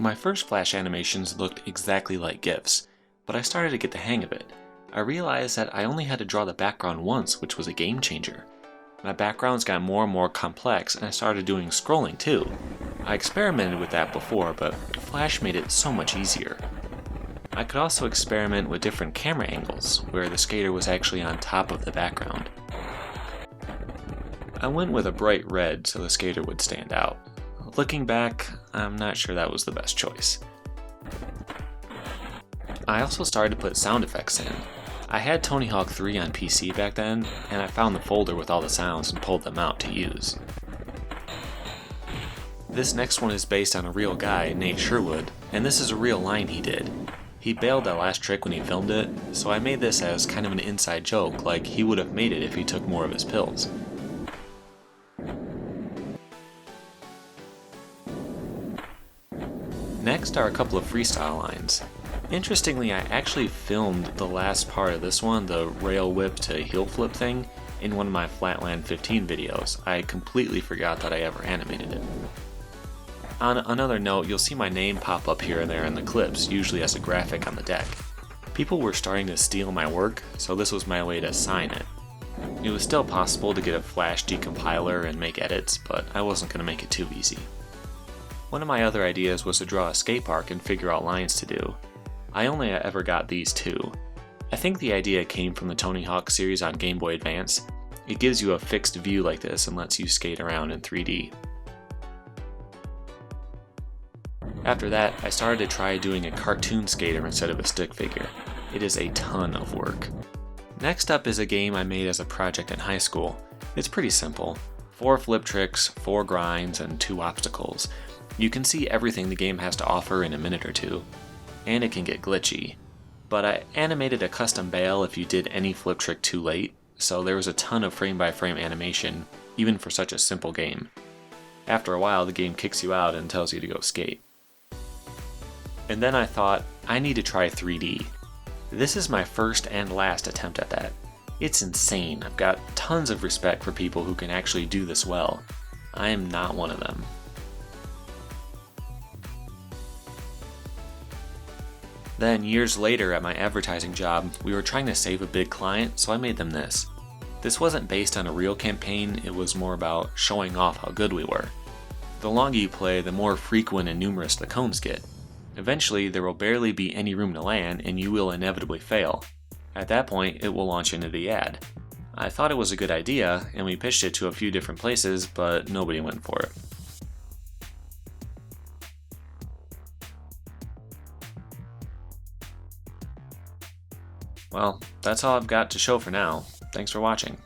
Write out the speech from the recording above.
My first Flash animations looked exactly like GIFs, but I started to get the hang of it. I realized that I only had to draw the background once, which was a game changer. My backgrounds got more and more complex, and I started doing scrolling too. I experimented with that before, but Flash made it so much easier. I could also experiment with different camera angles, where the skater was actually on top of the background. I went with a bright red so the skater would stand out. Looking back, I'm not sure that was the best choice. I also started to put sound effects in. I had Tony Hawk 3 on PC back then, and I found the folder with all the sounds and pulled them out to use. This next one is based on a real guy, Nate Sherwood, and this is a real line he did. He bailed that last trick when he filmed it, so I made this as kind of an inside joke, like he would have made it if he took more of his pills. Next are a couple of freestyle lines. Interestingly, I actually filmed the last part of this one, the rail whip to heel flip thing, in one of my Flatland 15 videos. I completely forgot that I ever animated it. On another note, you'll see my name pop up here and there in the clips, usually as a graphic on the deck. People were starting to steal my work, so this was my way to sign it. It was still possible to get a Flash decompiler and make edits, but I wasn't going to make it too easy. One of my other ideas was to draw a skate park and figure out lines to do. I only ever got these two. I think the idea came from the Tony Hawk series on Game Boy Advance. It gives you a fixed view like this and lets you skate around in 3D. After that, I started to try doing a cartoon skater instead of a stick figure. It is a ton of work. Next up is a game I made as a project in high school. It's pretty simple. 4 flip tricks, 4 grinds, and 2 obstacles. You can see everything the game has to offer in a minute or two, and it can get glitchy. But I animated a custom bail if you did any flip trick too late, so there was a ton of frame-by-frame animation, even for such a simple game. After a while, the game kicks you out and tells you to go skate. And then I thought, I need to try 3D. This is my first and last attempt at that. It's insane. I've got tons of respect for people who can actually do this well. I am not one of them. Then, years later at my advertising job, we were trying to save a big client, so I made them this. This wasn't based on a real campaign, it was more about showing off how good we were. The longer you play, the more frequent and numerous the cones get. Eventually, there will barely be any room to land, and you will inevitably fail. At that point, it will launch into the ad. I thought it was a good idea, and we pitched it to a few different places, but nobody went for it. Well, that's all I've got to show for now. Thanks for watching.